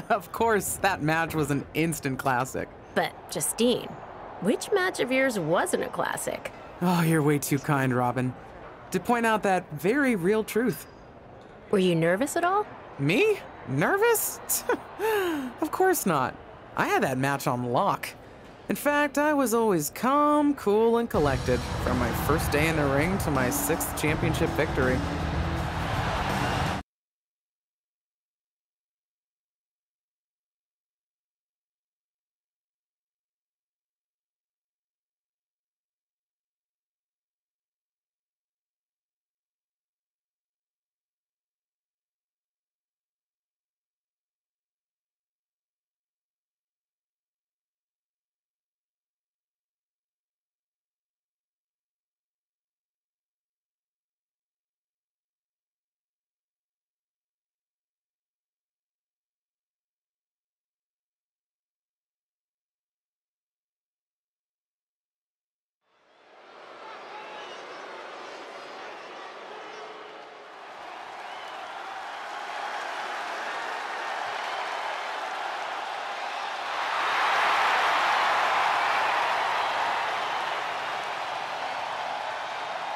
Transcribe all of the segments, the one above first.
Of course, that match was an instant classic. But, Justine, which match of yours wasn't a classic? Oh, you're way too kind, Robin. To point out that very real truth. Were you nervous at all? Me? Nervous? Of course not. I had that match on lock. In fact, I was always calm, cool, and collected from my first day in the ring to my 6th championship victory.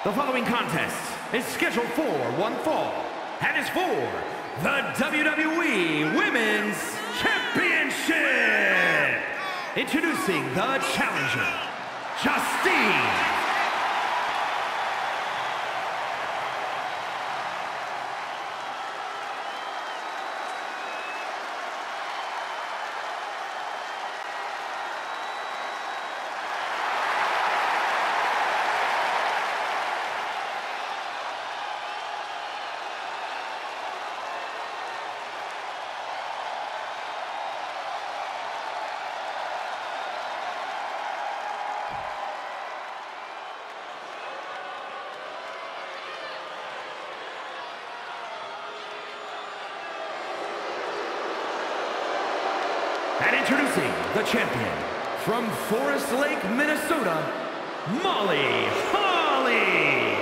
The following contest is scheduled for one fall and is for the WWE Women's Championship. Introducing the challenger, Justine. And introducing the champion from Forest Lake, Minnesota, Molly Holly.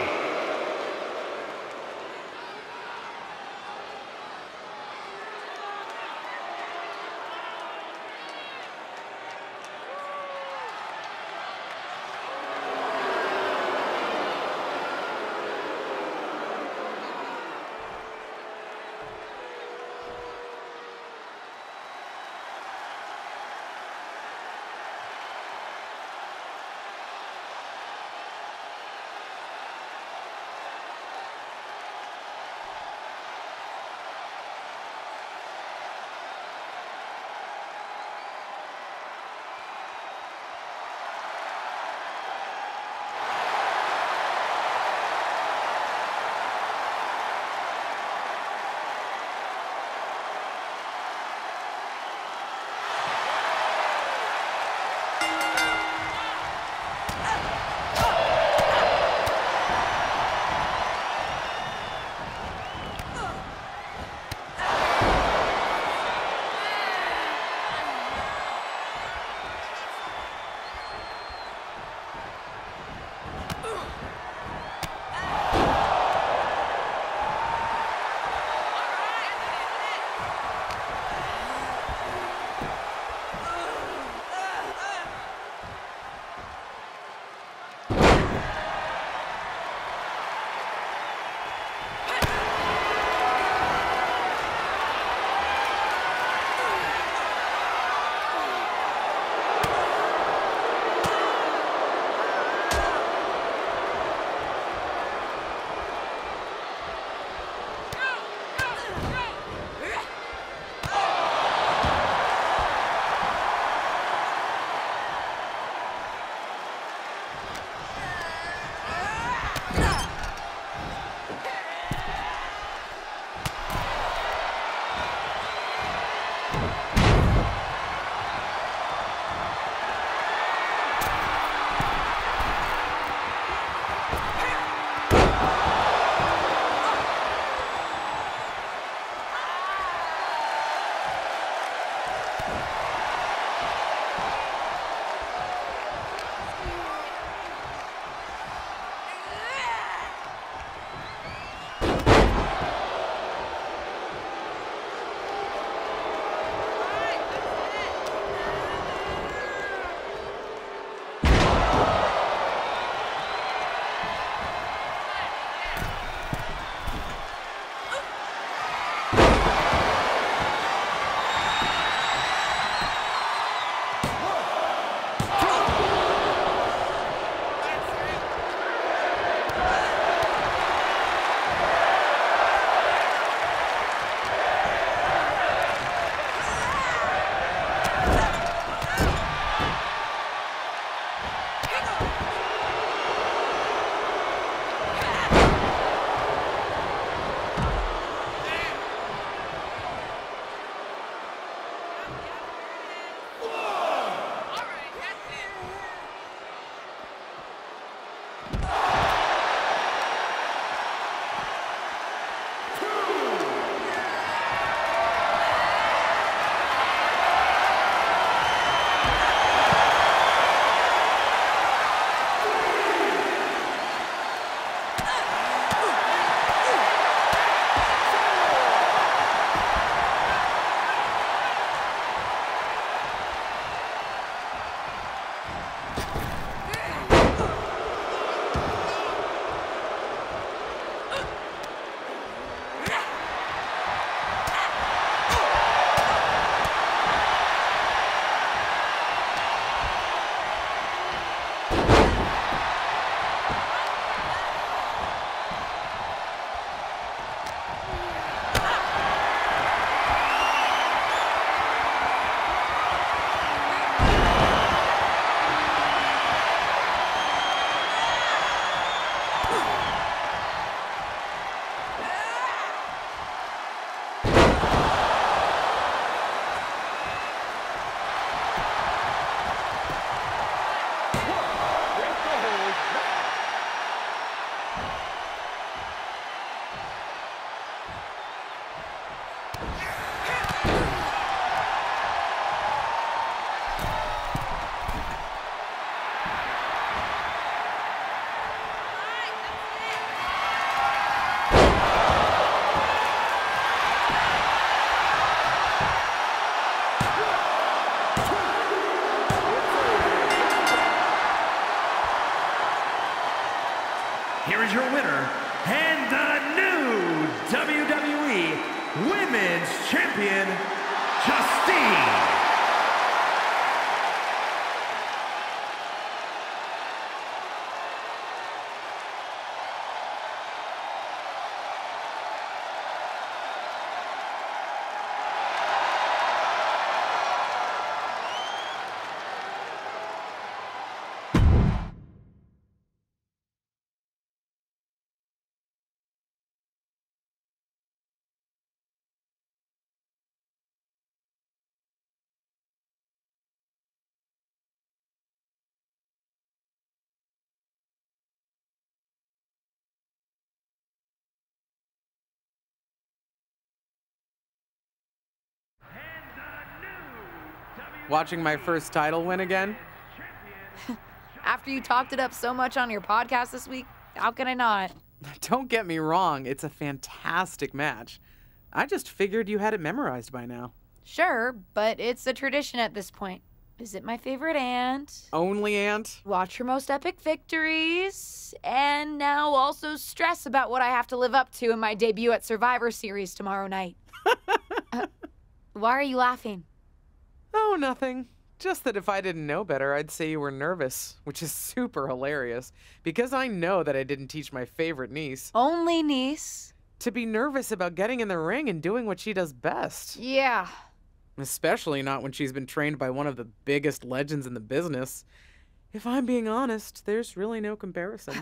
here is your winner and the new WWE Women's Champion, Justine. Watching my first title win again? After you talked it up so much on your podcast this week, how can I not? Don't get me wrong, it's a fantastic match. I just figured you had it memorized by now. Sure, but it's a tradition at this point. Visit my favorite aunt. Only aunt? Watch her most epic victories. And now also stress about what I have to live up to in my debut at Survivor Series tomorrow night. Why are you laughing? Oh, nothing. Just that if I didn't know better, I'd say you were nervous, which is super hilarious, because I know that I didn't teach my favorite niece Only niece. to be nervous about getting in the ring and doing what she does best. Yeah. Especially not when she's been trained by one of the biggest legends in the business. If I'm being honest, there's really no comparison.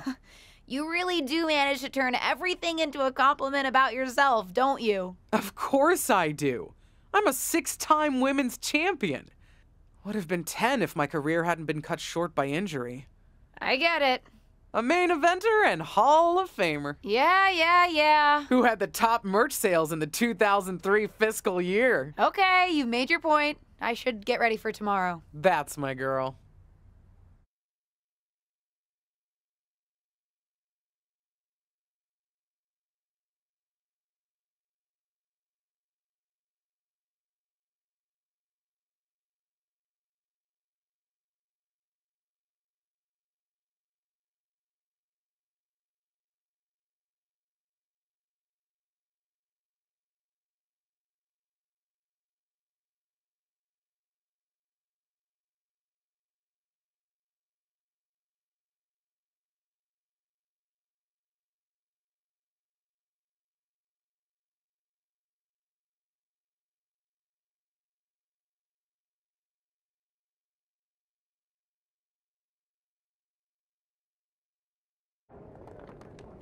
You really do manage to turn everything into a compliment about yourself, don't you? Of course I do. I'm a 6-time women's champion. Would have been 10 if my career hadn't been cut short by injury. I get it. A main eventer and Hall of Famer. Yeah. Who had the top merch sales in the 2003 fiscal year. Okay, you've made your point. I should get ready for tomorrow. That's my girl.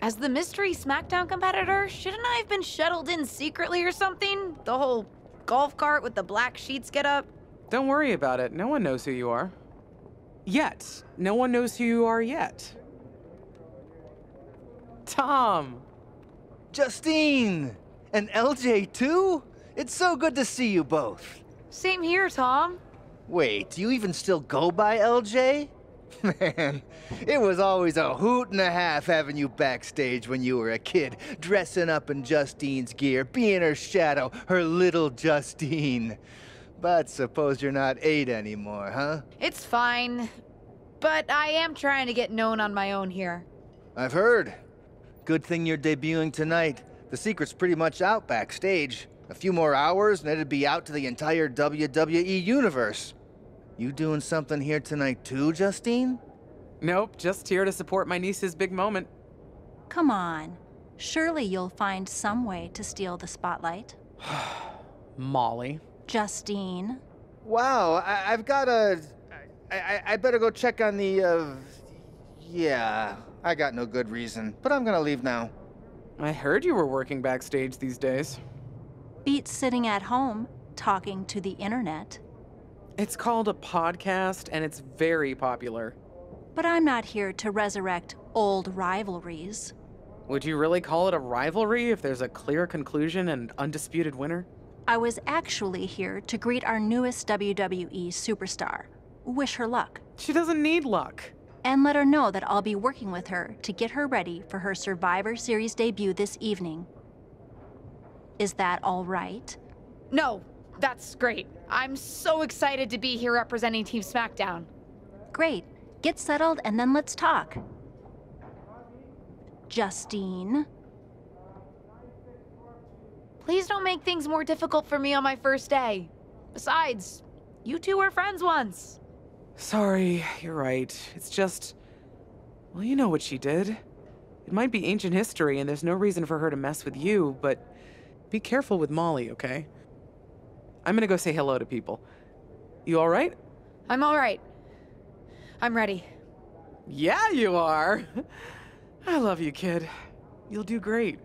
As the mystery SmackDown competitor, shouldn't I have been shuttled in secretly or something? The whole golf cart with the black sheets get up? Don't worry about it. No one knows who you are. Yet. No one knows who you are yet. Tom! Justine! And LJ too? It's so good to see you both. Same here, Tom. Wait, do you even still go by LJ? Man, it was always a hoot and a half having you backstage when you were a kid, dressing up in Justine's gear, being her shadow, her little Justine. But suppose you're not 8 anymore, huh? It's fine. But I am trying to get known on my own here. I've heard. Good thing you're debuting tonight. The secret's pretty much out backstage. A few more hours and it'd be out to the entire WWE universe. You doing something here tonight too, Justine? Nope, just here to support my niece's big moment. Come on. Surely you'll find some way to steal the spotlight. Molly. Justine. Wow, I've got a... I better go check on the, Yeah, I got no good reason, but I'm gonna leave now. I heard you were working backstage these days. Beats sitting at home, talking to the internet. It's called a podcast, and it's very popular. But I'm not here to resurrect old rivalries. Would you really call it a rivalry if there's a clear conclusion and undisputed winner? I was actually here to greet our newest WWE superstar, wish her luck, She doesn't need luck. and let her know that I'll be working with her to get her ready for her Survivor Series debut this evening. Is that all right? No, that's great. I'm so excited to be here representing Team SmackDown. Great. Get settled and then let's talk. Justine. Please don't make things more difficult for me on my first day. Besides, you two were friends once. Sorry, you're right. It's just... Well, you know what she did. It might be ancient history, and there's no reason for her to mess with you, but be careful with Molly, okay? I'm gonna go say hello to people. You all right? I'm all right. I'm ready. Yeah, you are. I love you, kid. You'll do great.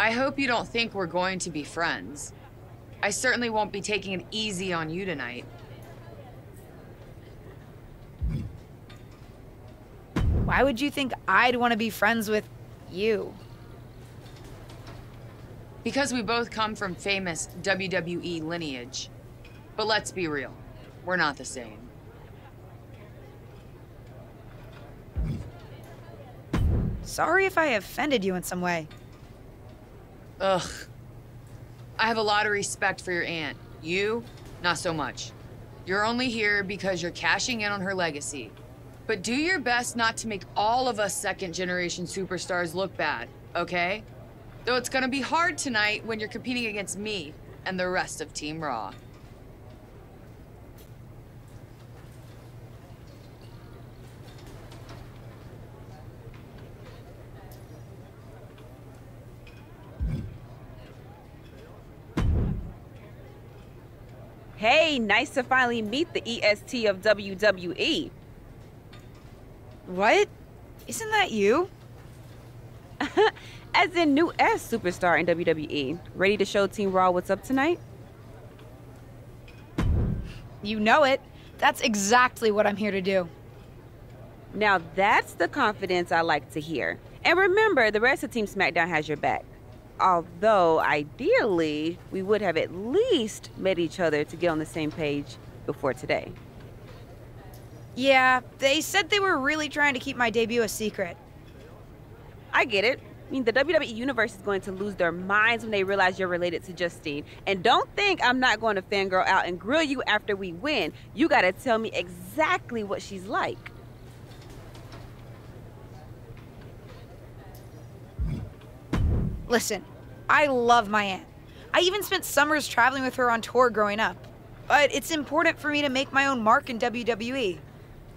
I hope you don't think we're going to be friends. I certainly won't be taking it easy on you tonight. Why would you think I'd want to be friends with you? Because we both come from famous WWE lineage. But let's be real, we're not the same. Sorry if I offended you in some way. Ugh. I have a lot of respect for your aunt. You, not so much. You're only here because you're cashing in on her legacy. But do your best not to make all of us second-generation superstars look bad, okay? Though it's gonna be hard tonight when you're competing against me and the rest of Team Raw. Hey, nice to finally meet the EST of WWE. What? Isn't that you? As in new S superstar in WWE. Ready to show Team Raw what's up tonight? You know it. That's exactly what I'm here to do. Now that's the confidence I like to hear. And remember, the rest of Team SmackDown has your back. Although, ideally, we would have at least met each other to get on the same page before today. Yeah, they said they were really trying to keep my debut a secret. I get it. I mean, the WWE Universe is going to lose their minds when they realize you're related to Justine. And don't think I'm not going to fangirl out and grill you after we win. You gotta tell me exactly what she's like. Listen, I love my aunt. I even spent summers traveling with her on tour growing up. But it's important for me to make my own mark in WWE.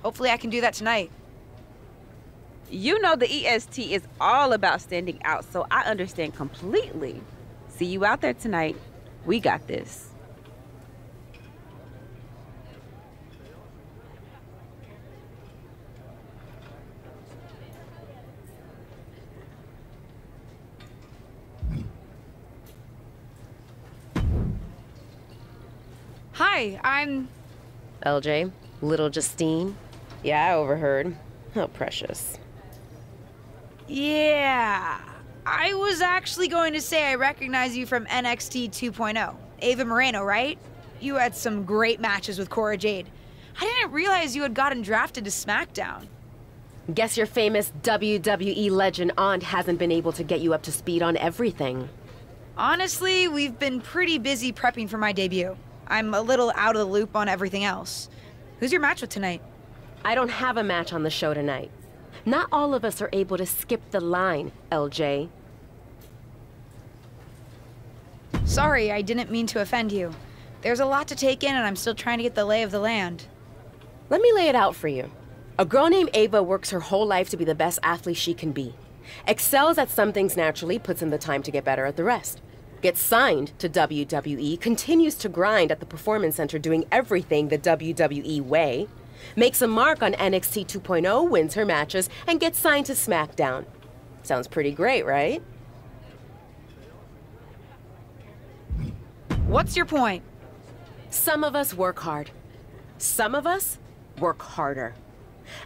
Hopefully I can do that tonight. You know the EST is all about standing out, so I understand completely. See you out there tonight. We got this. Hi, I'm... LJ, little Justine. Yeah, I overheard. How precious. Yeah. I was actually going to say I recognize you from NXT 2.0. Ava Moreno, right? You had some great matches with Cora Jade. I didn't realize you had gotten drafted to SmackDown. Guess your famous WWE legend aunt hasn't been able to get you up to speed on everything. Honestly, we've been pretty busy prepping for my debut. I'm a little out of the loop on everything else. Who's your match with tonight? I don't have a match on the show tonight. Not all of us are able to skip the line, LJ. Sorry, I didn't mean to offend you. There's a lot to take in and I'm still trying to get the lay of the land. Let me lay it out for you. A girl named Ava works her whole life to be the best athlete she can be. Excels at some things naturally, puts in the time to get better at the rest. Gets signed to WWE, continues to grind at the Performance Center doing everything the WWE way, makes a mark on NXT 2.0, wins her matches, and gets signed to SmackDown. Sounds pretty great, right? What's your point? Some of us work hard. Some of us work harder.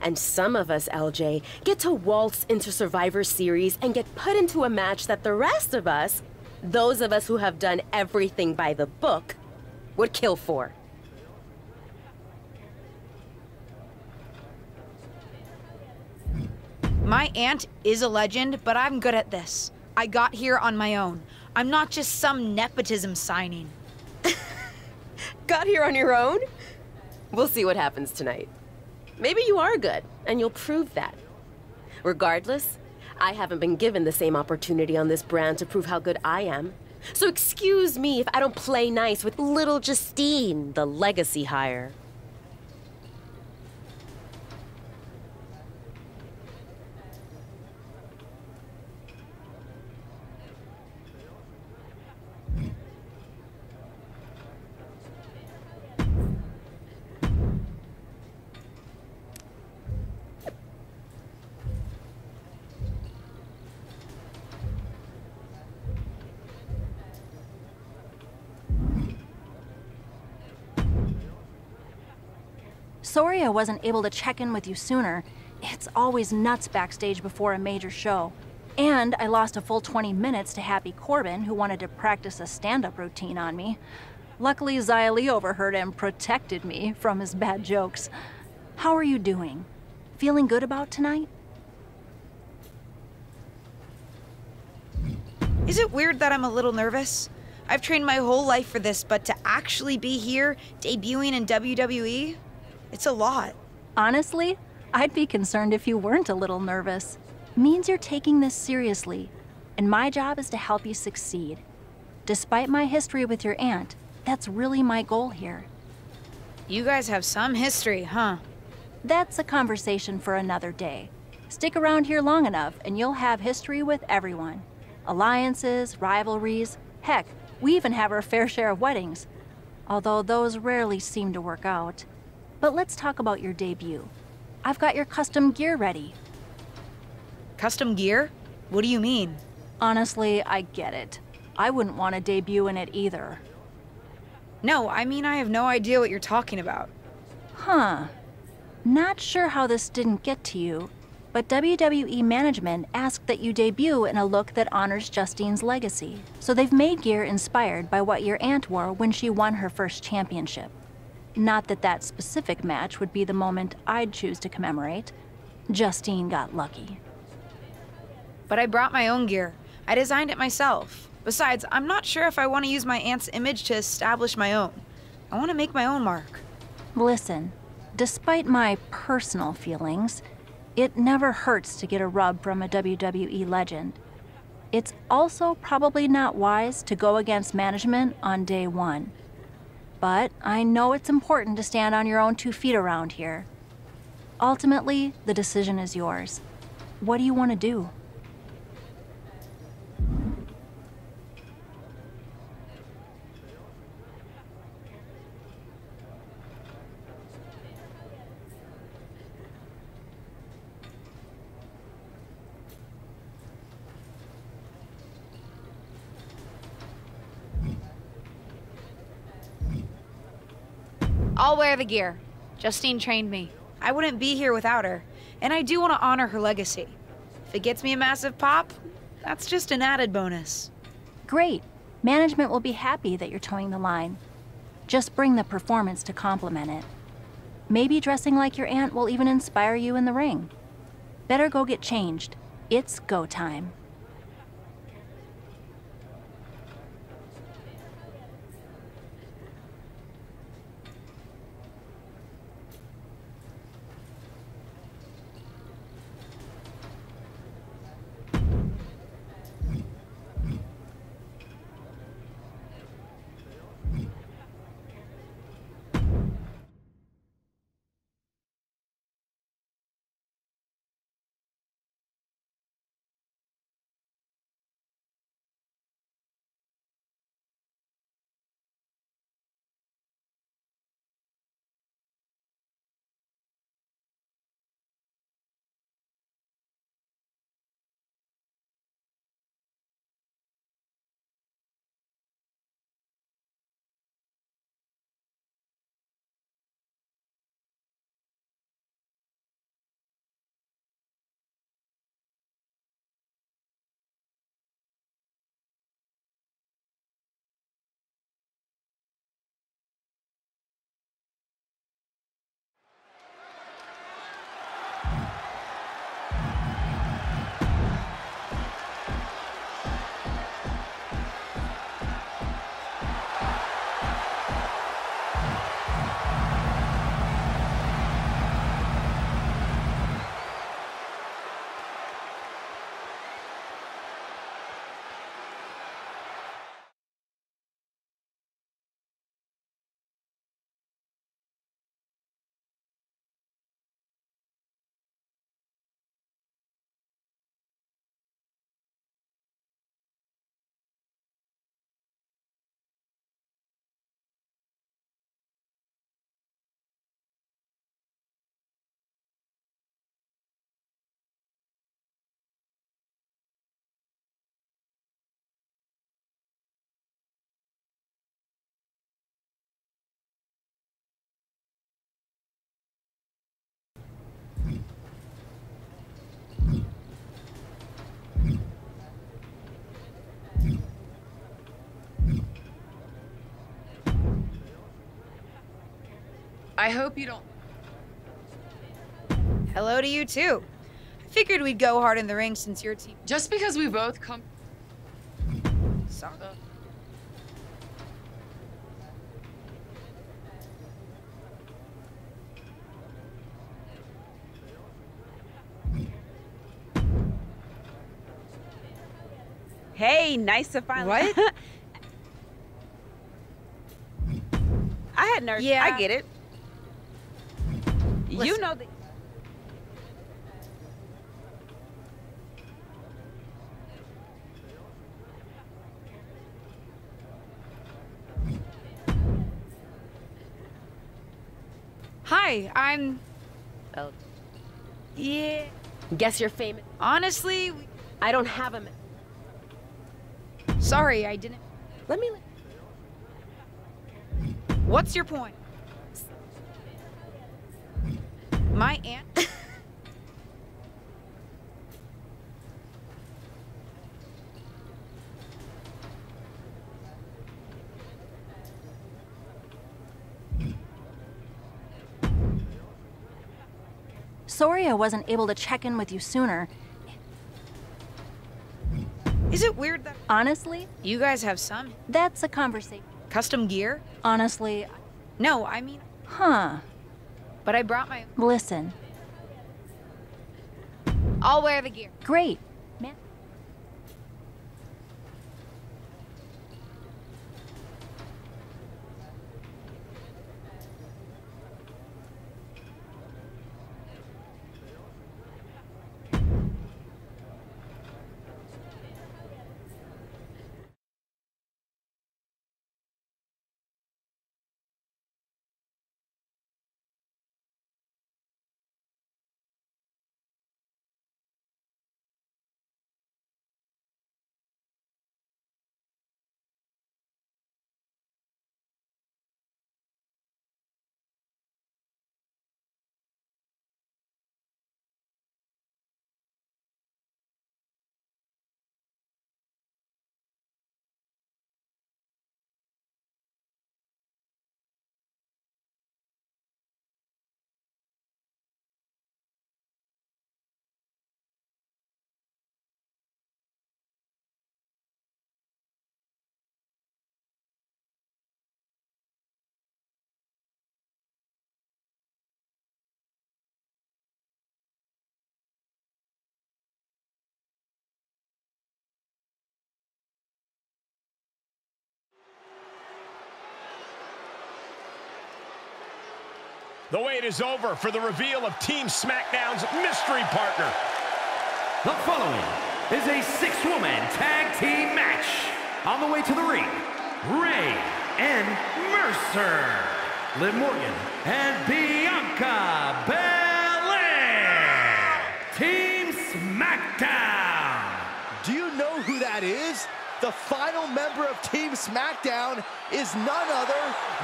And some of us, LJ, get to waltz into Survivor Series and get put into a match that the rest of us, those of us who have done everything by the book, would kill for. My aunt is a legend, but I'm good at this. I got here on my own. I'm not just some nepotism signing. Got here on your own? We'll see what happens tonight. Maybe you are good, and you'll prove that. Regardless, I haven't been given the same opportunity on this brand to prove how good I am. So excuse me if I don't play nice with little Justine, the legacy hire. Sorry I wasn't able to check in with you sooner. It's always nuts backstage before a major show. And I lost a full 20 minutes to Happy Corbin, who wanted to practice a stand-up routine on me. Luckily, Xia Li overheard and protected me from his bad jokes. How are you doing? Feeling good about tonight? Is it weird that I'm a little nervous? I've trained my whole life for this, but to actually be here, debuting in WWE, it's a lot. Honestly, I'd be concerned if you weren't a little nervous. Means you're taking this seriously, and my job is to help you succeed. Despite my history with your aunt, that's really my goal here. You guys have some history, huh? That's a conversation for another day. Stick around here long enough and you'll have history with everyone. Alliances, rivalries, heck, we even have our fair share of weddings. Although those rarely seem to work out. But let's talk about your debut. I've got your custom gear ready. Custom gear? What do you mean? Honestly, I get it. I wouldn't want to debut in it either. No, I mean I have no idea what you're talking about. Huh. Not sure how this didn't get to you, but WWE management asked that you debut in a look that honors Justine's legacy. So they've made gear inspired by what your aunt wore when she won her first championship. Not that that specific match would be the moment I'd choose to commemorate. Justine got lucky. But I brought my own gear. I designed it myself. Besides, I'm not sure if I want to use my aunt's image to establish my own. I want to make my own mark. Listen, despite my personal feelings, it never hurts to get a rub from a WWE legend. It's also probably not wise to go against management on day one. But I know it's important to stand on your own 2 feet around here. Ultimately, the decision is yours. What do you want to do? I'll wear the gear. Justine trained me. I wouldn't be here without her, and I do want to honor her legacy. If it gets me a massive pop, that's just an added bonus. Great. Management will be happy that you're towing the line. Just bring the performance to complement it. Maybe dressing like your aunt will even inspire you in the ring. Better go get changed. It's go time. I hope you don't... Hello to you too. I figured we'd go hard in the ring since your team... Just because we both come... Sorry. Hey, nice to finally. What? I had nerves. Yeah. I get it. You Listen. know the. Hi, I'm. Oh. Yeah. Guess you're famous. Honestly, I don't have a. sorry, I didn't. Let me. What's your point? My aunt? Sorry I wasn't able to check in with you sooner. Is it weird that Honestly, you guys have some that's a conversation. custom gear? Honestly, No, I mean, huh. but I brought my. Listen, I'll wear the gear. great. Man. The wait is over for the reveal of Team SmackDown's mystery partner. The following is a six-woman tag team match. On the way to the ring, Ray and Mercer, Liv Morgan and Bianca Belair, Team SmackDown. Do you know who that is? The final member of Team SmackDown is none other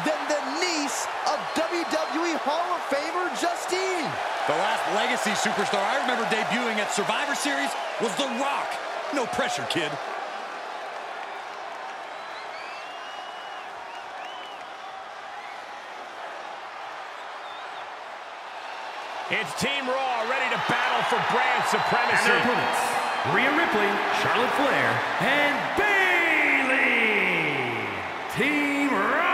than the niece of WWE Hall of Famer Justine. The last legacy superstar I remember debuting at Survivor Series was The Rock. No pressure, kid. It's Team Raw ready to battle for brand supremacy. And their opponents, Rhea Ripley, Charlotte Flair, and Bayley. Team Raw.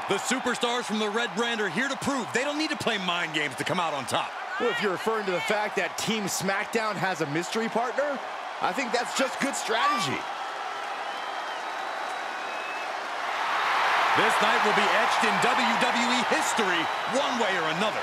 The superstars from the Red Brand are here to prove they don't need to play mind games to come out on top. Well, if you're referring to the fact that Team SmackDown has a mystery partner, I think that's just good strategy. This night will be etched in WWE history one way or another.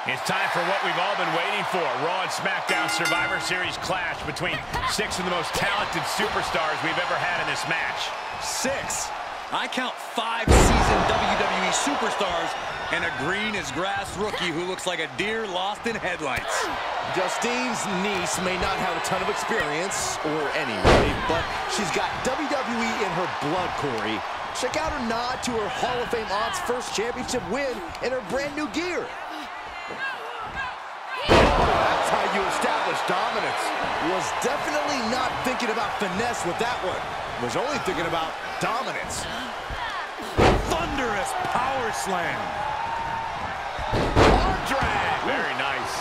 It's time for what we've all been waiting for. Raw and SmackDown Survivor Series clash between six of the most talented superstars we've ever had in this match. 6. I count 5 seasoned WWE superstars and a green as grass rookie who looks like a deer lost in headlights. Justine's niece may not have a ton of experience, or any really, but she's got WWE in her blood, Corey. Check out her nod to her Hall of Fame aunt's first championship win in her brand new gear. That's how you establish dominance. Was definitely not thinking about finesse with that one. was only thinking about dominance. Thunderous power slam. Arm drag. Very nice.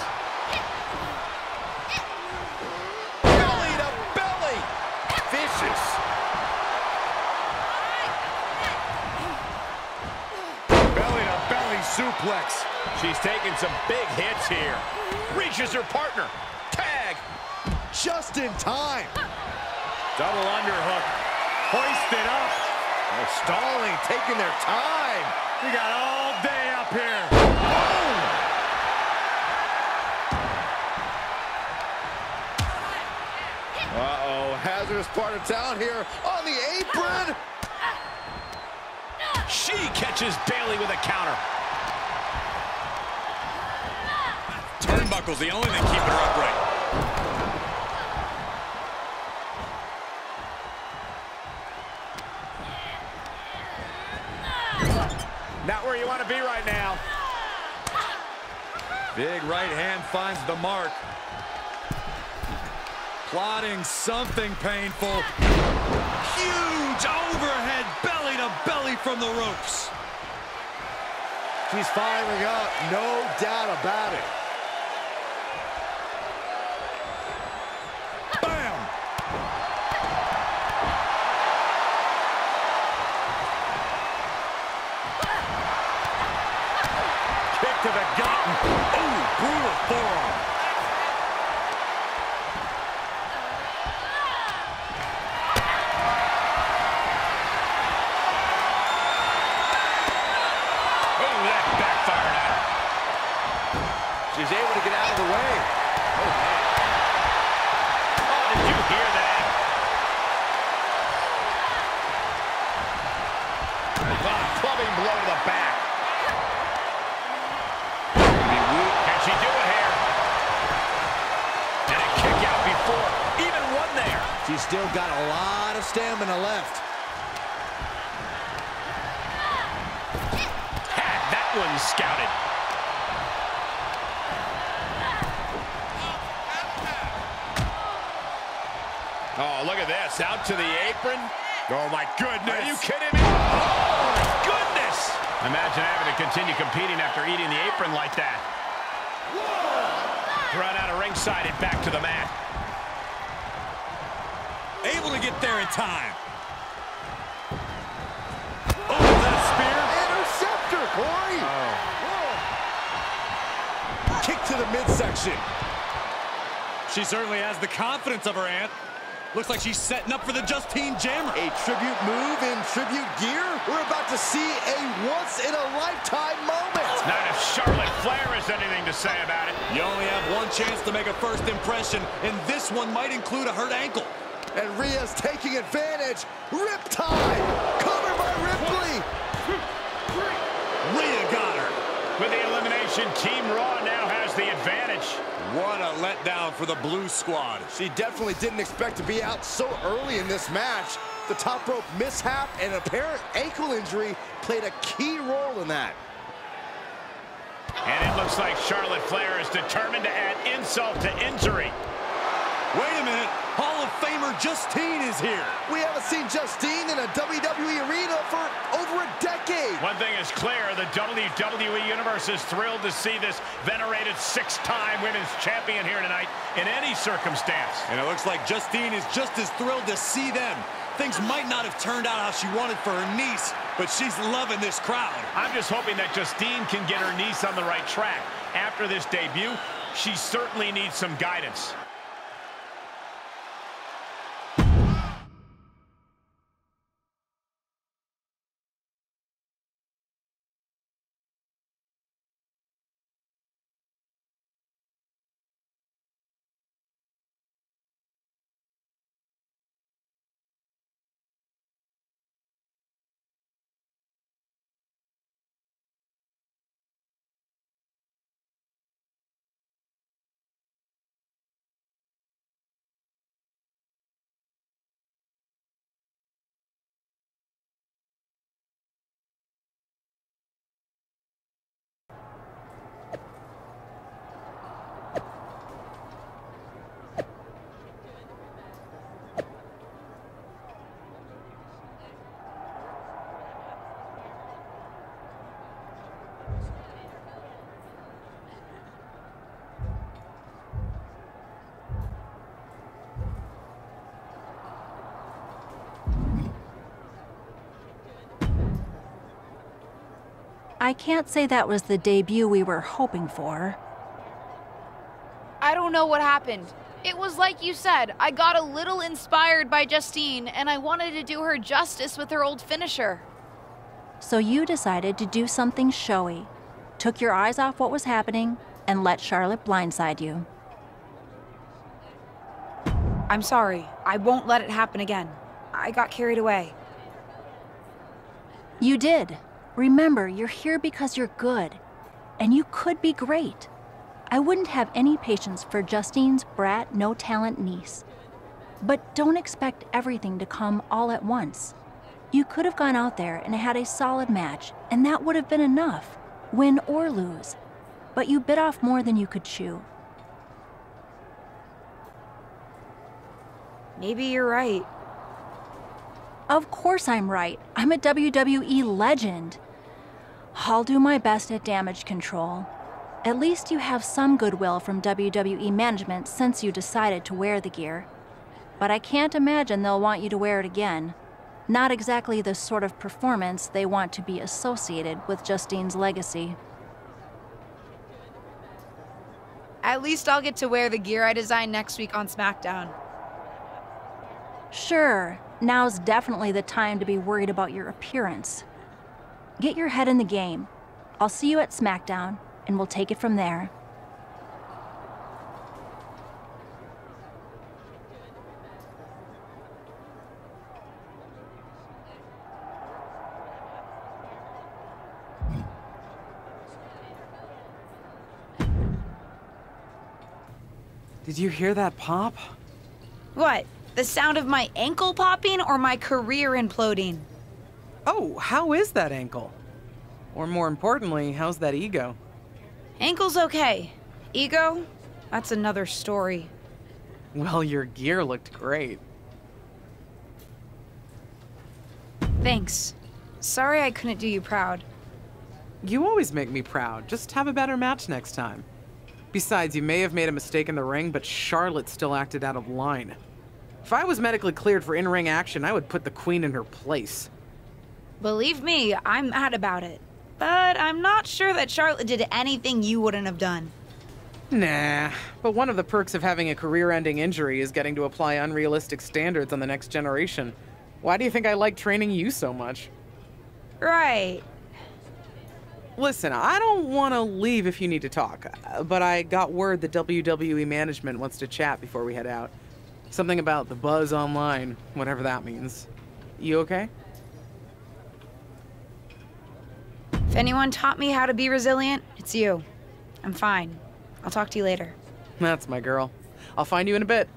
Belly to belly. Vicious. Belly to belly suplex. She's taking some big hits here. Reaches her partner. Tag. Just in time. Double underhook. Hoisted up. Oh, stalling, taking their time. We got all day up here. Uh-oh, hazardous part of town here on the apron. She catches Bayley with a counter. Turnbuckle's the only thing keeping her upright. Not where you want to be right now. Big right hand finds the mark. Plotting something painful. Huge overhead belly to belly from the ropes. She's firing up, no doubt about it. Bam! Kick to the gut. Ooh, brutal forearm. She's able to get out of the way. Oh, man. Oh, did you hear that? Clubbing blow to the back. Can she do it here? And a kick out before. Even one there. She's still got a lot of stamina left. Had that one scouted. Oh, look at this. Out to the apron. Oh, my goodness. Are you kidding me? Oh, my goodness. Imagine having to continue competing after eating the apron like that. Run out of ringside and back to the mat. Able to get there in time. Oh, that spear. Interceptor, Corey. Oh. Kick to the midsection. She certainly has the confidence of her aunt. Looks like she's setting up for the Justine Jammer. A tribute move in tribute gear? We're about to see a once-in-a-lifetime moment. Not if Charlotte Flair has anything to say about it. You only have one chance to make a first impression, and this one might include a hurt ankle. And Rhea's taking advantage. Riptide! Cover by Ripley! Rhea got her. With the elimination, Team Raw now has the advantage. What a letdown for the Blue Squad. She definitely didn't expect to be out so early in this match. The top rope mishap and apparent ankle injury played a key role in that. And it looks like Charlotte Flair is determined to add insult to injury. Wait a minute. Hall of Famer Justine is here. We haven't seen Justine in a WWE arena for over a decade. One thing is clear, the WWE Universe is thrilled to see this venerated six-time women's champion here tonight in any circumstance. And it looks like Justine is just as thrilled to see them. Things might not have turned out how she wanted for her niece, but she's loving this crowd. I'm just hoping that Justine can get her niece on the right track. After this debut, she certainly needs some guidance. I can't say that was the debut we were hoping for. I don't know what happened. It was like you said, I got a little inspired by Justine, and I wanted to do her justice with her old finisher. So you decided to do something showy, took your eyes off what was happening, and let Charlotte blindside you. I'm sorry. I won't let it happen again. I got carried away. You did. Remember, you're here because you're good, and you could be great. I wouldn't have any patience for Justine's brat, no-talent niece. But don't expect everything to come all at once. You could have gone out there and had a solid match, and that would have been enough, win or lose. But you bit off more than you could chew. Maybe you're right. Of course I'm right. I'm a WWE legend. I'll do my best at damage control. At least you have some goodwill from WWE management since you decided to wear the gear. But I can't imagine they'll want you to wear it again. Not exactly the sort of performance they want to be associated with Justine's legacy. At least I'll get to wear the gear I designed next week on SmackDown. Sure, now's definitely the time to be worried about your appearance. Get your head in the game. I'll see you at SmackDown, and we'll take it from there. Did you hear that pop? What? The sound of my ankle popping or my career imploding? Oh, how is that ankle? Or more importantly, how's that ego? Ankle's okay. Ego? That's another story. Well, your gear looked great. Thanks. Sorry I couldn't do you proud. You always make me proud. Just have a better match next time. Besides, you may have made a mistake in the ring, but Charlotte still acted out of line. If I was medically cleared for in-ring action, I would put the Queen in her place. Believe me, I'm mad about it. But I'm not sure that Charlotte did anything you wouldn't have done. Nah, but one of the perks of having a career-ending injury is getting to apply unrealistic standards on the next generation. Why do you think I like training you so much? Right. Listen, I don't want to leave if you need to talk, but I got word that WWE management wants to chat before we head out. Something about the buzz online, whatever that means. You okay? If anyone taught me how to be resilient, it's you. I'm fine. I'll talk to you later. That's my girl. I'll find you in a bit.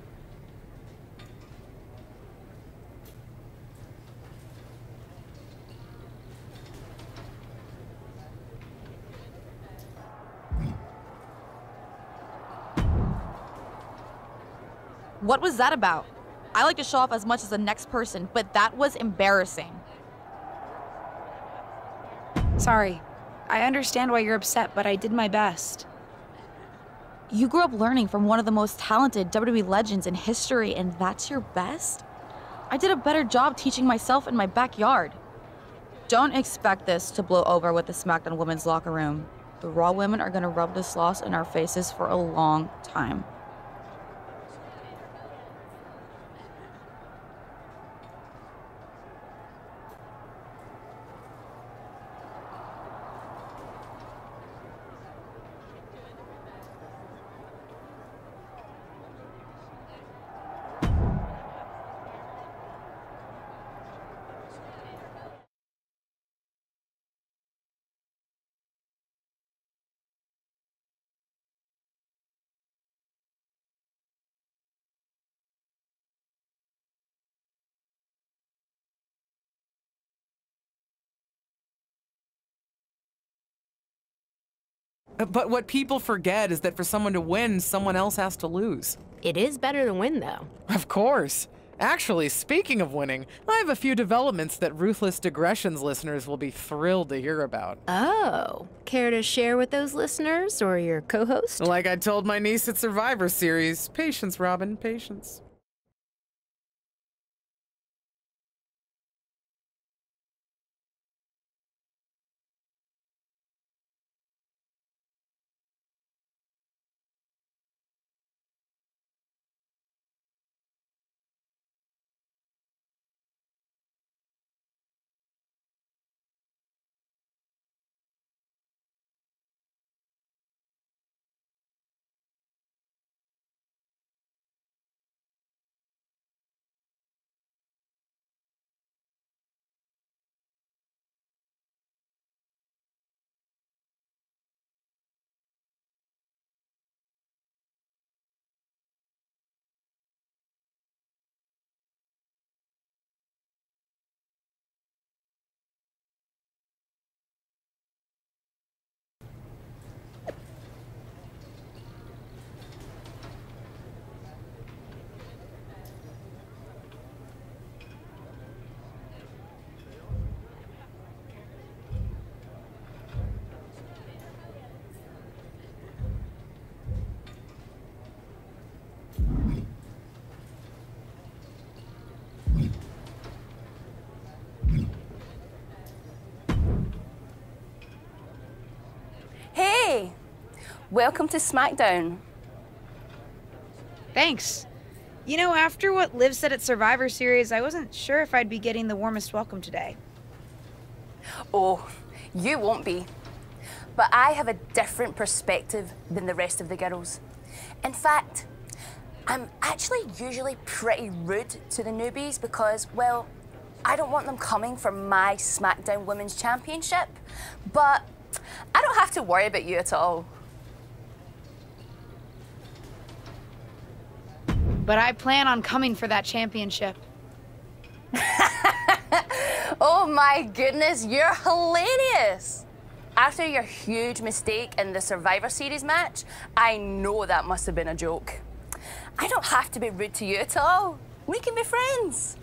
What was that about? I like to show off as much as the next person, but that was embarrassing. Sorry. I understand why you're upset, but I did my best. You grew up learning from one of the most talented WWE legends in history, and that's your best? I did a better job teaching myself in my backyard. Don't expect this to blow over with the SmackDown women's locker room. The Raw women are gonna rub this loss in our faces for a long time. But what people forget is that for someone to win, someone else has to lose. It is better to win, though. Of course. Actually, speaking of winning, I have a few developments that Ruthless Digressions listeners will be thrilled to hear about. Oh, care to share with those listeners or your co-host? Like I told my niece at Survivor Series, patience, Robin, patience. Welcome to SmackDown. Thanks. You know, after what Liv said at Survivor Series, I wasn't sure if I'd be getting the warmest welcome today. Oh, you won't be. But I have a different perspective than the rest of the girls. In fact, I'm actually usually pretty rude to the newbies because, well, I don't want them coming for my SmackDown Women's Championship. But I don't have to worry about you at all. But I plan on coming for that championship. Oh my goodness, you're hilarious! After your huge mistake in the Survivor Series match, I know that must have been a joke. I don't have to be rude to you at all. We can be friends.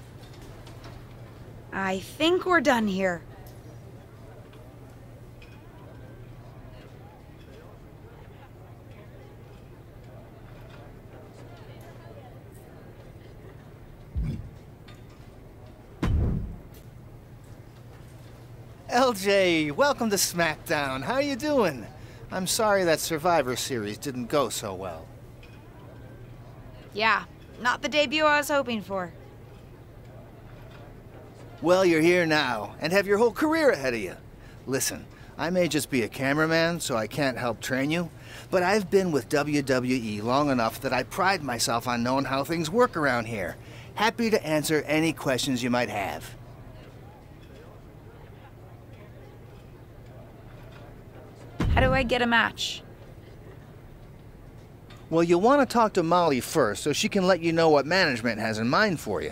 I think we're done here. LJ, welcome to SmackDown. How you doing? I'm sorry that Survivor Series didn't go so well. Yeah, not the debut I was hoping for. Well, you're here now, and have your whole career ahead of you. Listen, I may just be a cameraman, so I can't help train you, but I've been with WWE long enough that I pride myself on knowing how things work around here. Happy to answer any questions you might have. How do I get a match? Well, you'll want to talk to Molly first so she can let you know what management has in mind for you.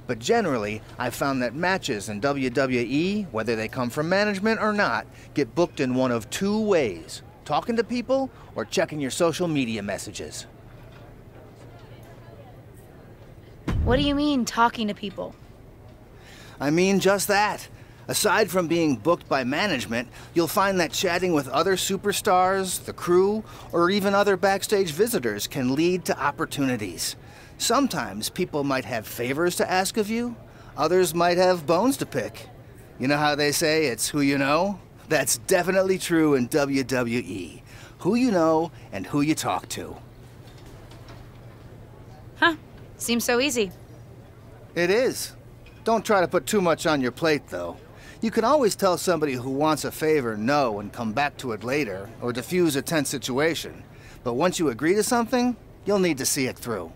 But generally, I've found that matches in WWE, whether they come from management or not, get booked in one of two ways: talking to people or checking your social media messages. What do you mean, talking to people? I mean just that. Aside from being booked by management, you'll find that chatting with other superstars, the crew, or even other backstage visitors can lead to opportunities. Sometimes people might have favors to ask of you, others might have bones to pick. You know how they say it's who you know? That's definitely true in WWE. Who you know and who you talk to. Huh, seems so easy. It is. Don't try to put too much on your plate, though. You can always tell somebody who wants a favor no and come back to it later, or diffuse a tense situation. But once you agree to something, you'll need to see it through.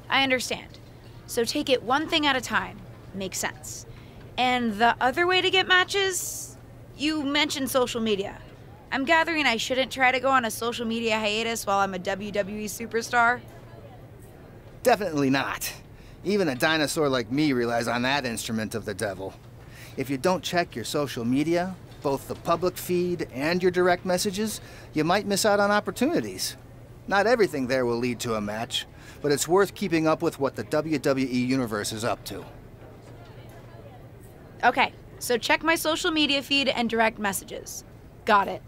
I understand. So take it one thing at a time. Makes sense. And the other way to get matches? You mentioned social media. I'm gathering I shouldn't try to go on a social media hiatus while I'm a WWE superstar? Definitely not. Even a dinosaur like me relies on that instrument of the devil. If you don't check your social media, both the public feed and your direct messages, you might miss out on opportunities. Not everything there will lead to a match, but it's worth keeping up with what the WWE Universe is up to. Okay, so check my social media feed and direct messages. Got it.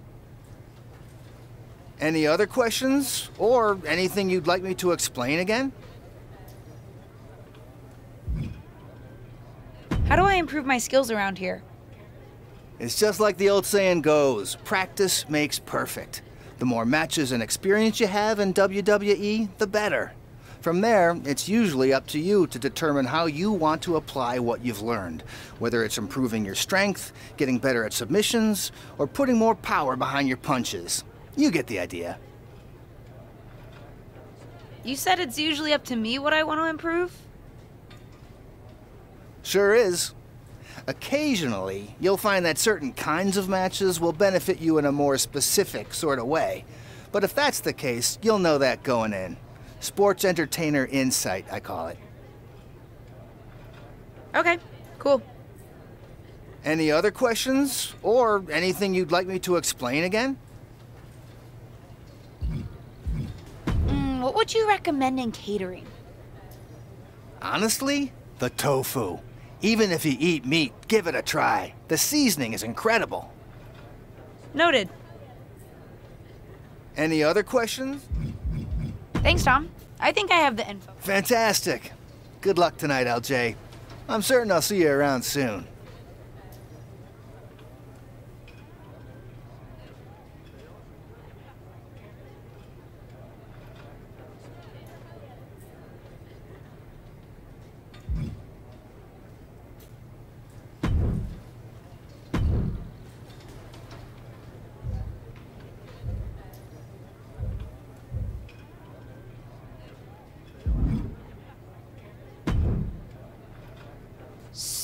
Any other questions? Or anything you'd like me to explain again? How do I improve my skills around here? It's just like the old saying goes, practice makes perfect. The more matches and experience you have in WWE, the better. From there, it's usually up to you to determine how you want to apply what you've learned, whether it's improving your strength, getting better at submissions, or putting more power behind your punches. You get the idea. You said it's usually up to me what I want to improve? Sure is. Occasionally, you'll find that certain kinds of matches will benefit you in a more specific sort of way. But if that's the case, you'll know that going in. Sports entertainer insight, I call it. Okay, cool. Any other questions? Or anything you'd like me to explain again? What would you recommend in catering? Honestly, the tofu. Even if you eat meat, give it a try. The seasoning is incredible. Noted. Any other questions? Thanks, Tom. I think I have the info. Fantastic. Good luck tonight, LJ. I'm certain I'll see you around soon.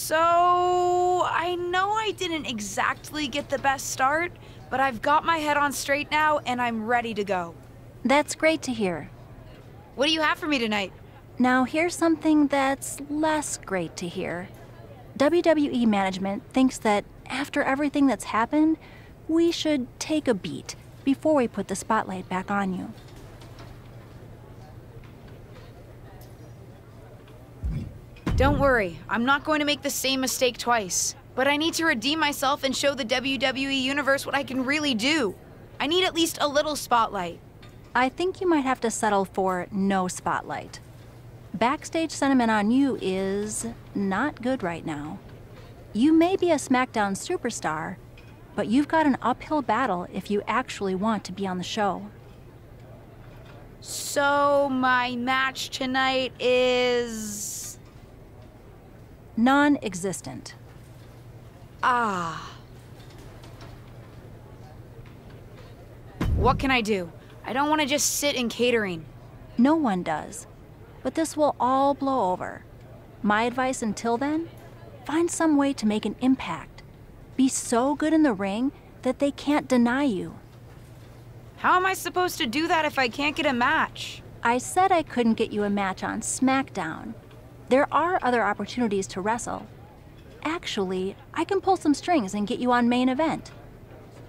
So, I know I didn't exactly get the best start, but I've got my head on straight now and I'm ready to go. That's great to hear. What do you have for me tonight? Now, here's something that's less great to hear. WWE management thinks that after everything that's happened, we should take a beat before we put the spotlight back on you. Don't worry, I'm not going to make the same mistake twice. But I need to redeem myself and show the WWE Universe what I can really do. I need at least a little spotlight. I think you might have to settle for no spotlight. Backstage sentiment on you is not good right now. You may be a SmackDown superstar, but you've got an uphill battle if you actually want to be on the show. So, my match tonight is... non-existent. Ah. What can I do? I don't want to just sit in catering. No one does. But this will all blow over. My advice until then? Find some way to make an impact. Be so good in the ring that they can't deny you. How am I supposed to do that if I can't get a match? I said I couldn't get you a match on SmackDown. There are other opportunities to wrestle. Actually, I can pull some strings and get you on main event.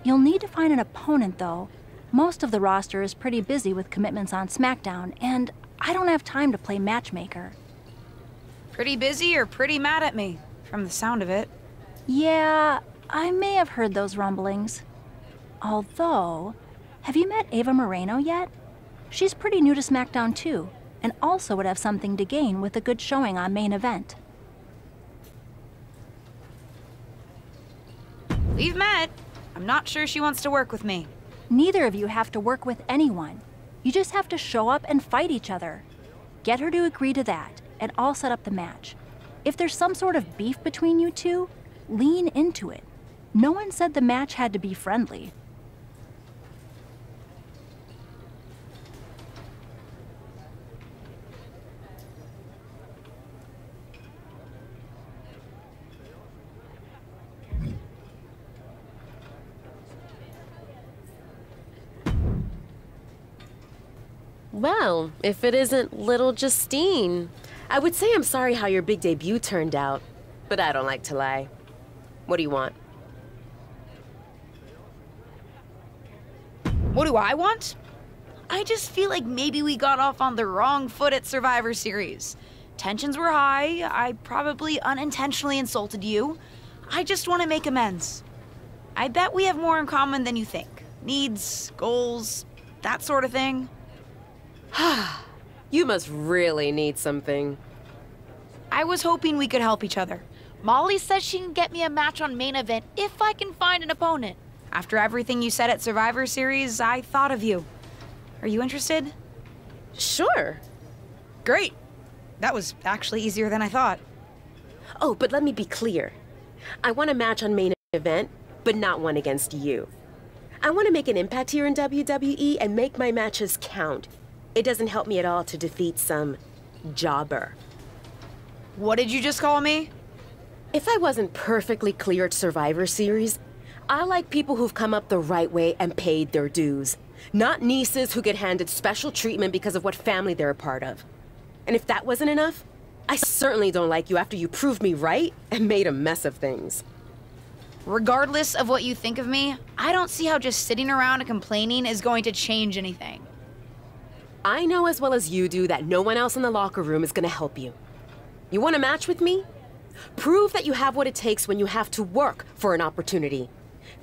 You'll need to find an opponent, though. Most of the roster is pretty busy with commitments on SmackDown, and I don't have time to play matchmaker. Pretty busy or pretty mad at me, from the sound of it. Yeah, I may have heard those rumblings. Although, have you met Ava Moreno yet? She's pretty new to SmackDown too, and also would have something to gain with a good showing on main event. We've met. I'm not sure she wants to work with me. Neither of you have to work with anyone. You just have to show up and fight each other. Get her to agree to that, and I'll set up the match. If there's some sort of beef between you two, lean into it. No one said the match had to be friendly. Well, if it isn't little Justine, I would say I'm sorry how your big debut turned out, but I don't like to lie. What do you want? What do I want? I just feel like maybe we got off on the wrong foot at Survivor Series. Tensions were high. I probably unintentionally insulted you. I just want to make amends. I bet we have more in common than you think. Needs, goals, that sort of thing. You must really need something. I was hoping we could help each other. Molly says she can get me a match on main event if I can find an opponent. After everything you said at Survivor Series, I thought of you. Are you interested? Sure. Great. That was actually easier than I thought. Oh, but let me be clear. I want a match on main event, but not one against you. I want to make an impact here in WWE and make my matches count. It doesn't help me at all to defeat some jobber. What did you just call me? If I wasn't perfectly clear at Survivor Series, I like people who've come up the right way and paid their dues. Not nieces who get handed special treatment because of what family they're a part of. And if that wasn't enough, I certainly don't like you after you proved me right and made a mess of things. Regardless of what you think of me, I don't see how just sitting around and complaining is going to change anything. I know as well as you do that no one else in the locker room is gonna help you. You want a match with me? Prove that you have what it takes when you have to work for an opportunity.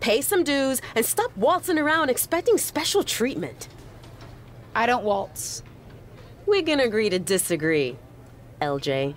Pay some dues and stop waltzing around expecting special treatment. I don't waltz. We can agree to disagree, LJ.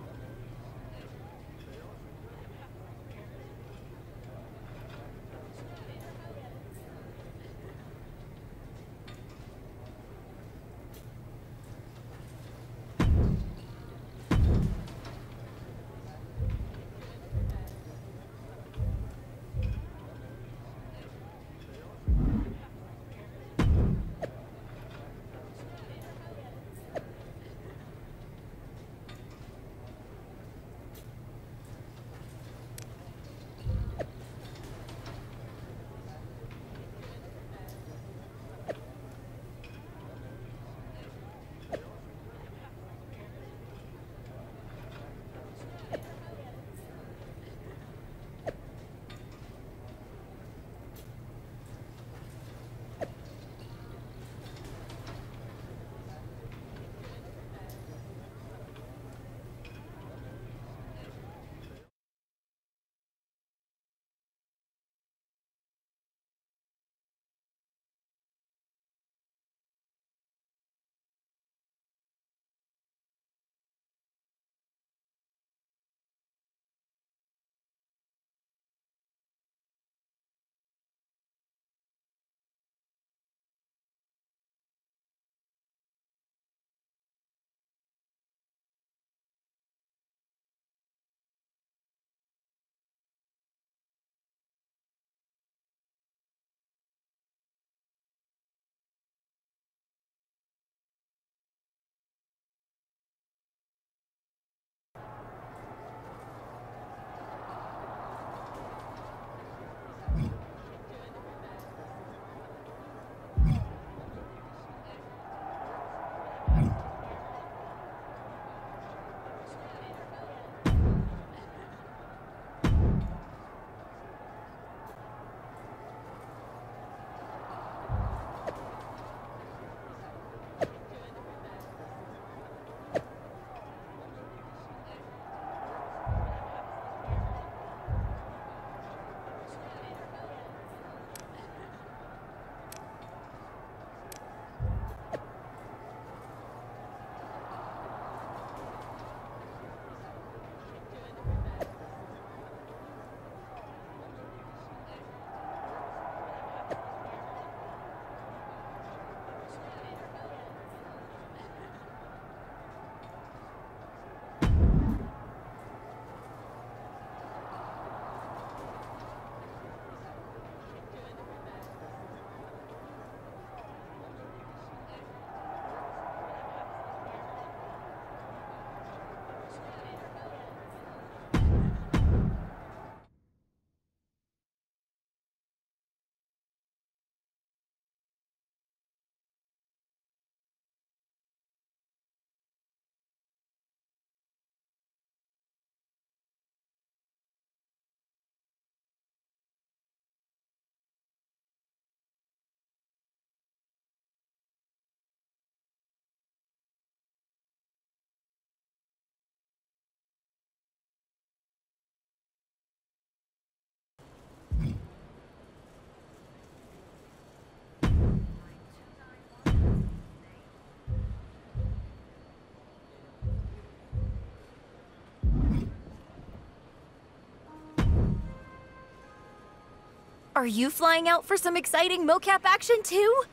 Are you flying out for some exciting mocap action too?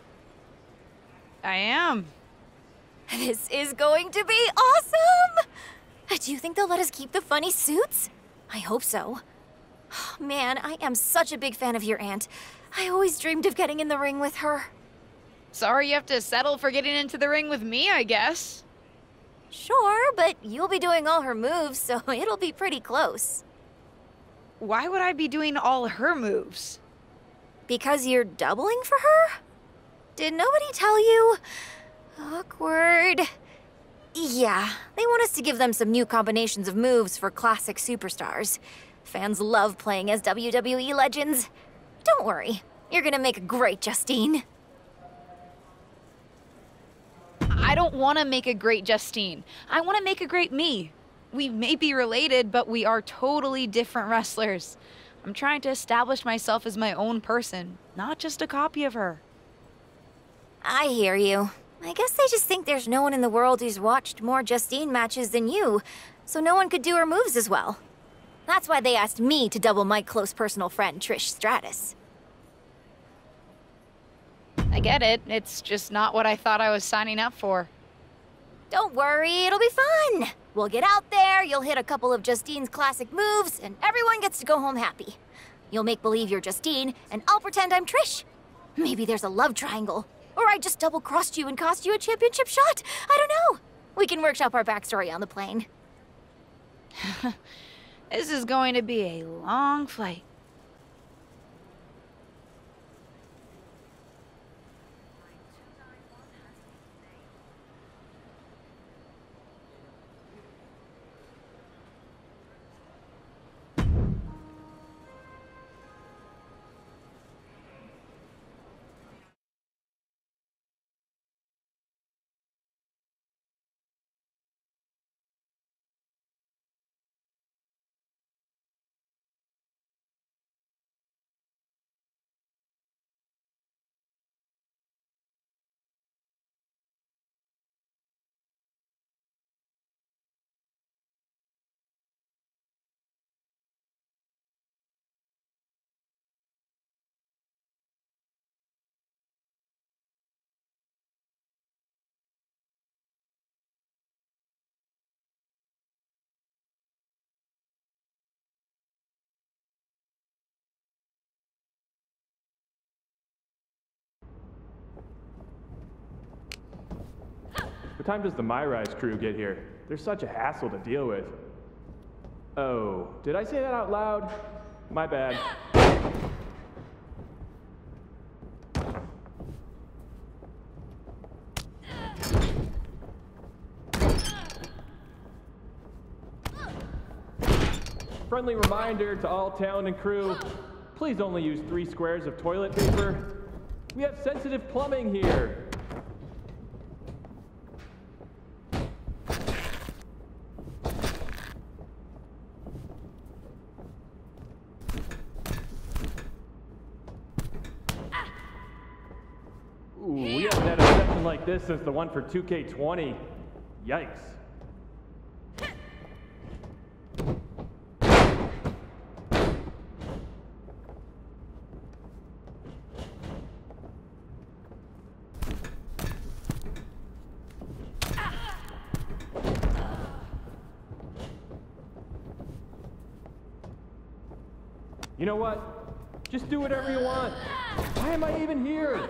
I am. This is going to be awesome! Do you think they'll let us keep the funny suits? I hope so. Man, I am such a big fan of your aunt. I always dreamed of getting in the ring with her. Sorry you have to settle for getting into the ring with me, I guess. Sure, but you'll be doing all her moves, so it'll be pretty close. Why would I be doing all her moves? Because you're doubling for her? Did nobody tell you? Awkward. Yeah, they want us to give them some new combinations of moves for classic superstars. Fans love playing as WWE legends. Don't worry, you're gonna make a great Justine. I don't want to make a great Justine. I want to make a great me. We may be related, but we are totally different wrestlers. I'm trying to establish myself as my own person, not just a copy of her. I hear you. I guess they just think there's no one in the world who's watched more Justine matches than you, so no one could do her moves as well. That's why they asked me to double my close personal friend, Trish Stratus. I get it. It's just not what I thought I was signing up for. Don't worry, it'll be fun. We'll get out there, you'll hit a couple of Justine's classic moves, and everyone gets to go home happy. You'll make believe you're Justine, and I'll pretend I'm Trish. Maybe there's a love triangle. Or I just double-crossed you and cost you a championship shot. I don't know. We can workshop our backstory on the plane. This is going to be a long flight. What time does the MyRise crew get here? They're such a hassle to deal with. Oh, did I say that out loud? My bad. Friendly reminder to all talent and crew, please only use 3 squares of toilet paper. We have sensitive plumbing here. Ooh, we haven't had a session like this since the one for 2K20. Yikes. You know what? Just do whatever you want. Why am I even here?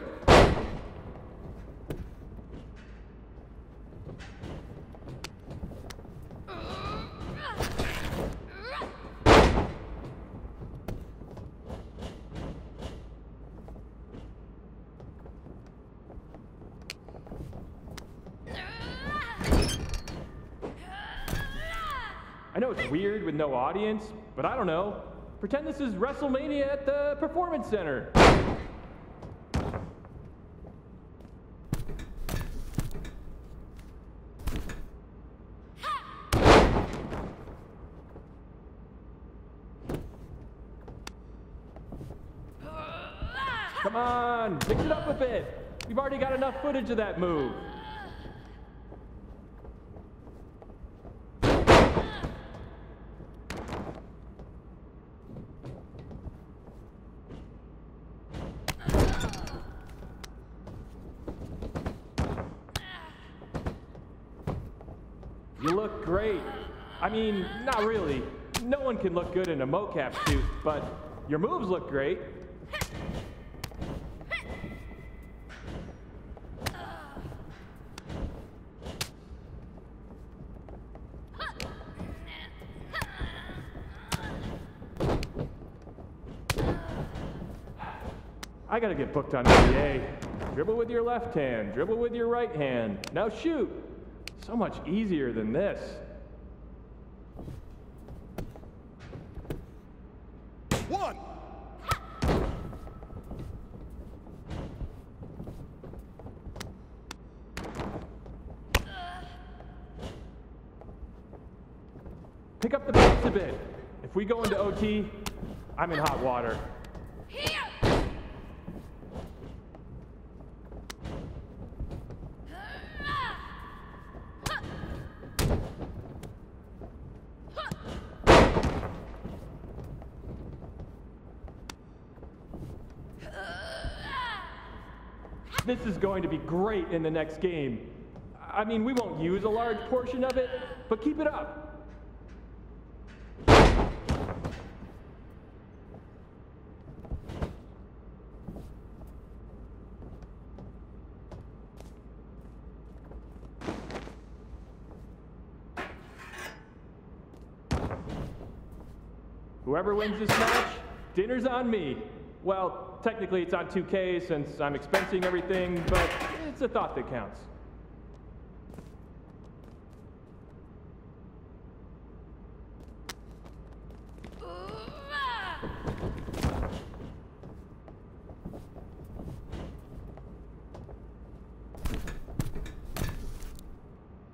I know it's weird with no audience, but I don't know. Pretend this is WrestleMania at the Performance Center. Come on, mix it up a bit. We've already got enough footage of that move. You look great. I mean, not really. No one can look good in a mocap suit, but your moves look great. I gotta get booked on NBA. Dribble with your left hand, dribble with your right hand. Now shoot! So much easier than this. One! Pick up the pace a bit. If we go into OT, I'm in hot water. This is going to be great in the next game. I mean, we won't use a large portion of it, but keep it up. Whoever wins this match, dinner's on me. Well, technically it's on 2K since I'm expensing everything, but it's a thought that counts.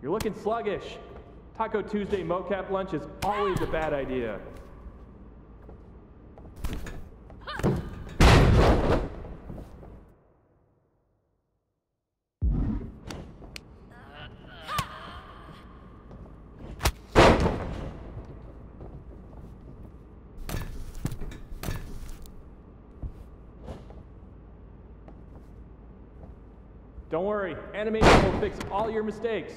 You're looking sluggish. Taco Tuesday mocap lunch is always a bad idea. Don't worry, animation will fix all your mistakes.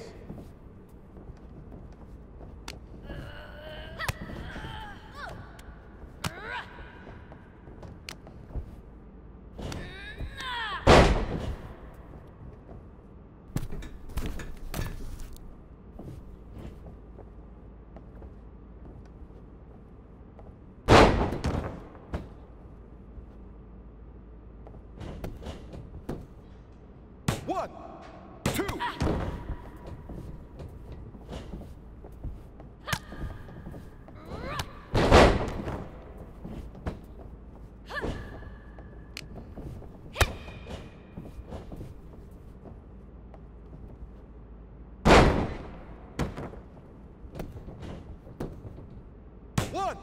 One, two. One.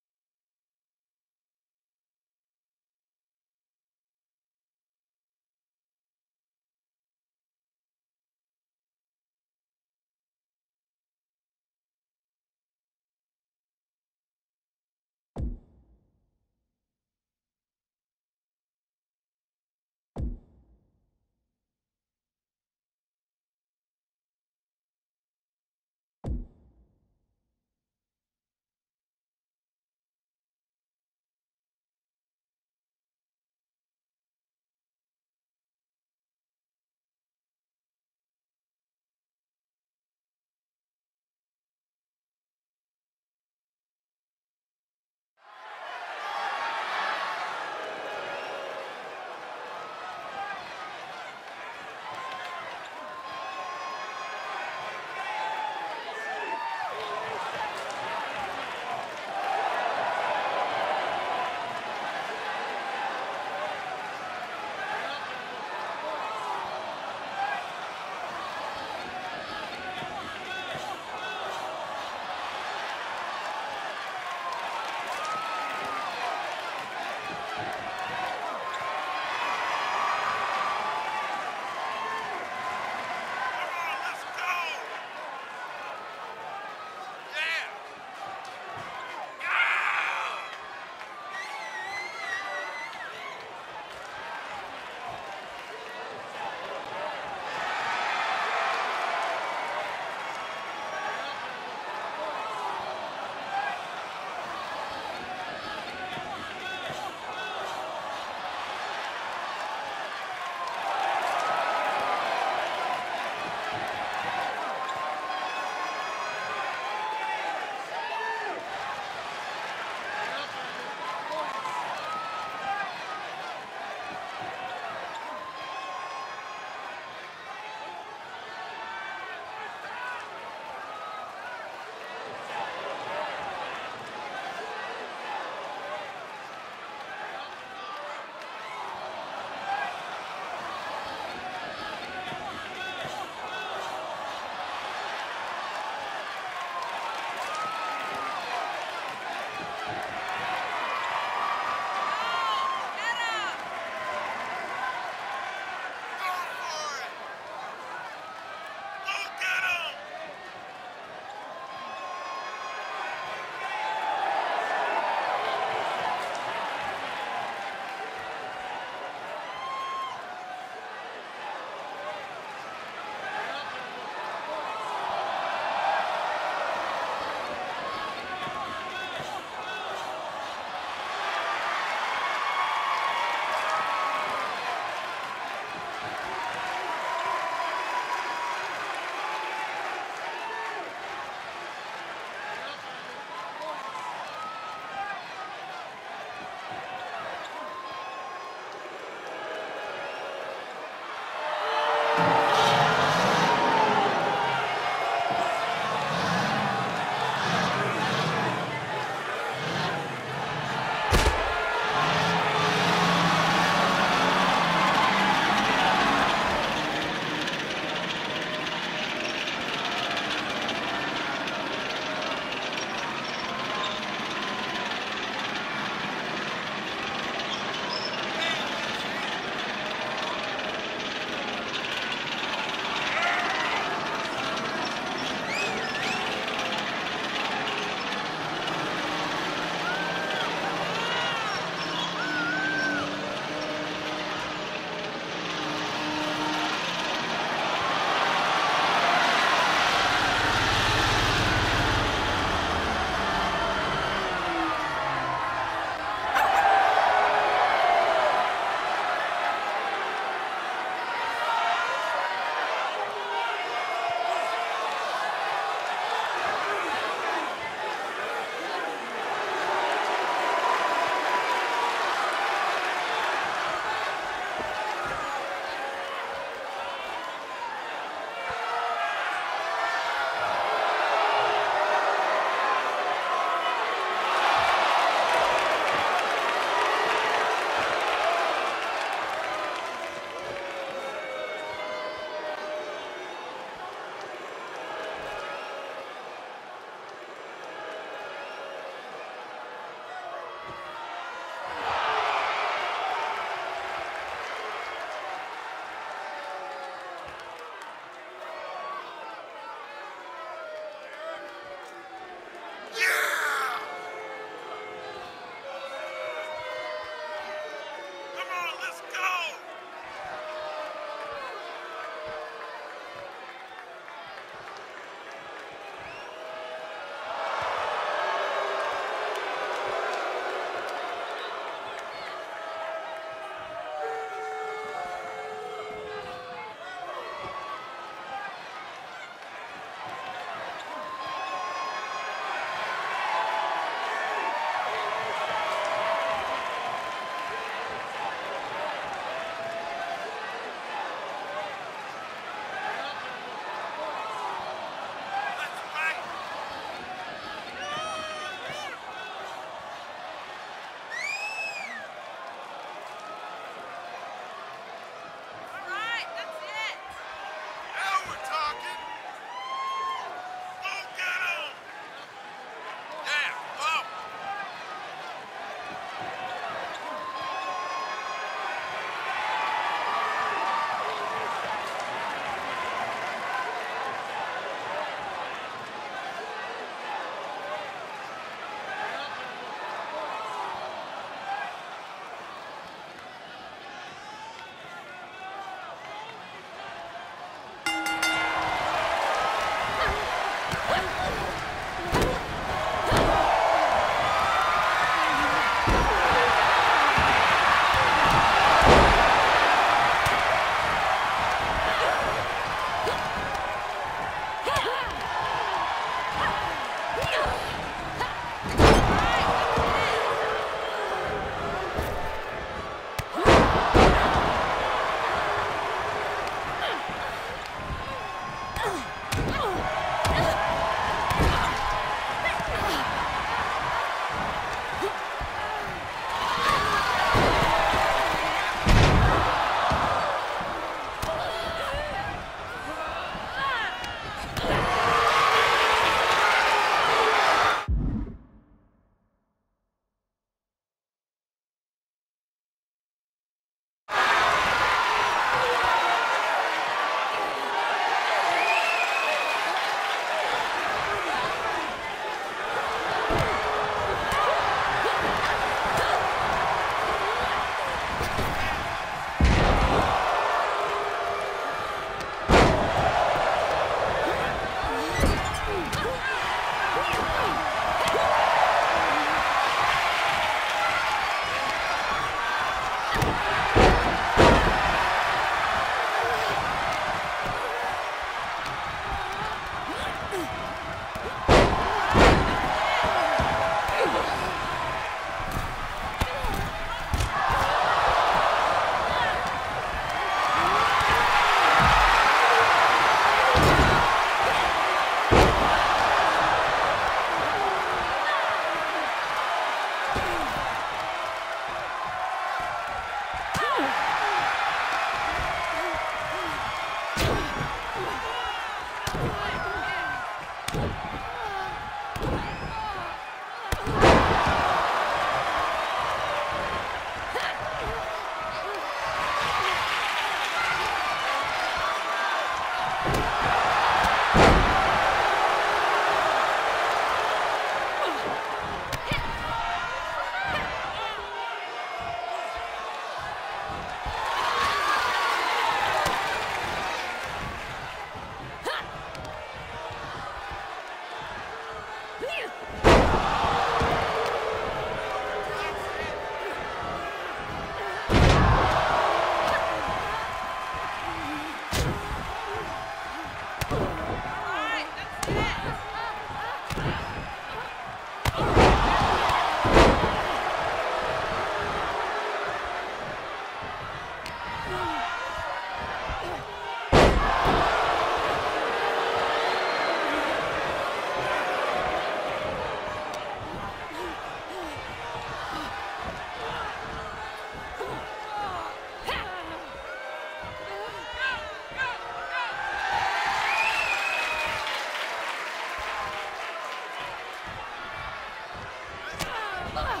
Oh,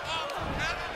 heaven.